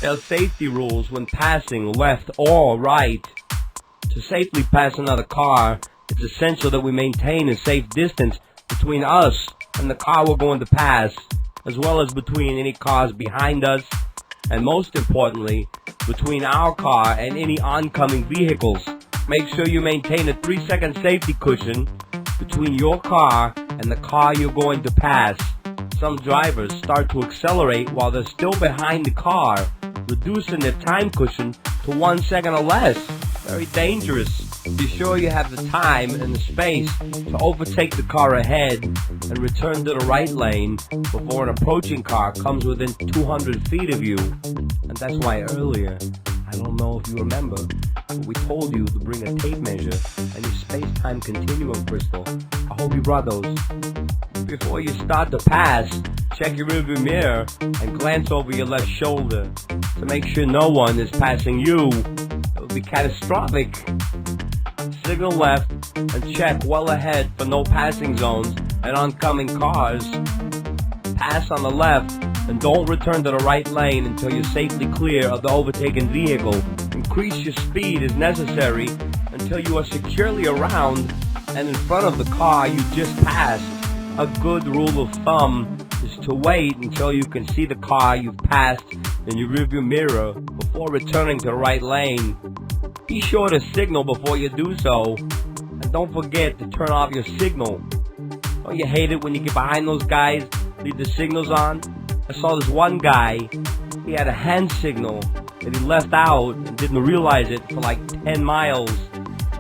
There are safety rules when passing left or right. To safely pass another car, it's essential that we maintain a safe distance between us and the car we're going to pass, as well as between any cars behind us, and most importantly, between our car and any oncoming vehicles. Make sure you maintain a 3-second safety cushion between your car and the car you're going to pass. Some drivers start to accelerate while they're still behind the car, reducing their time cushion to 1 second or less. Very dangerous. Be sure you have the time and the space to overtake the car ahead and return to the right lane before an approaching car comes within 200 feet of you. And that's why earlier, I don't know if you remember, but we told you to bring a tape measure and your space-time continuum crystal. I hope you brought those. Before you start to pass, check your rearview mirror and glance over your left shoulder to make sure no one is passing you. It would be catastrophic. Signal left and check well ahead for no passing zones and oncoming cars. Pass on the left and don't return to the right lane until you're safely clear of the overtaken vehicle. Increase your speed as necessary until you are securely around and in front of the car you just passed. A good rule of thumb is to wait until you can see the car you've passed in your rearview mirror before returning to the right lane. Be sure to signal before you do so, and don't forget to turn off your signal. Don't you hate it when you get behind those guys, leave the signals on? I saw this one guy, he had a hand signal that he left out and didn't realize it for like 10 miles.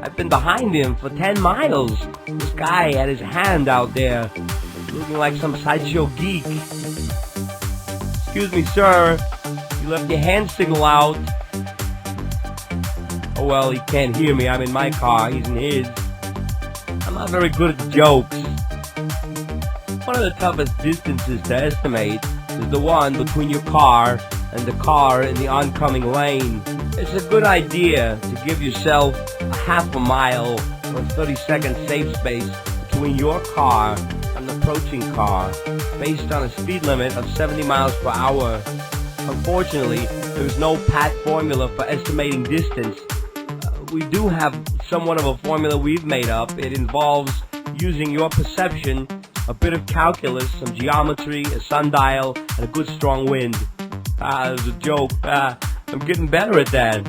I've been behind him for 10 miles. This guy had his hand out there, looking like some sideshow geek. Excuse me, sir, you left your hand signal out. Oh well, he can't hear me, I'm in my car, he's in his. I'm not very good at the jokes. One of the toughest distances to estimate is the one between your car and the car in the oncoming lane. It's a good idea to give yourself a half a mile or 30-second safe space between your car and the approaching car, based on a speed limit of 70 miles per hour. Unfortunately, there is no pat formula for estimating distance. We do have somewhat of a formula we've made up. It involves using your perception, a bit of calculus, some geometry, a sundial, and a good strong wind. It was a joke. I'm getting better at that.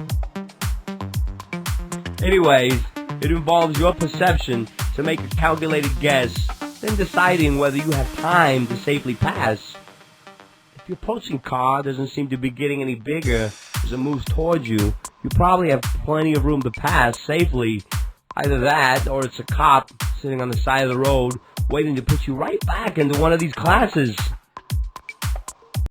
Anyways, it involves your perception to make a calculated guess, then deciding whether you have time to safely pass. If your approaching car doesn't seem to be getting any bigger as it moves towards you, you probably have plenty of room to pass safely. Either that, or it's a cop sitting on the side of the road waiting to put you right back into one of these classes.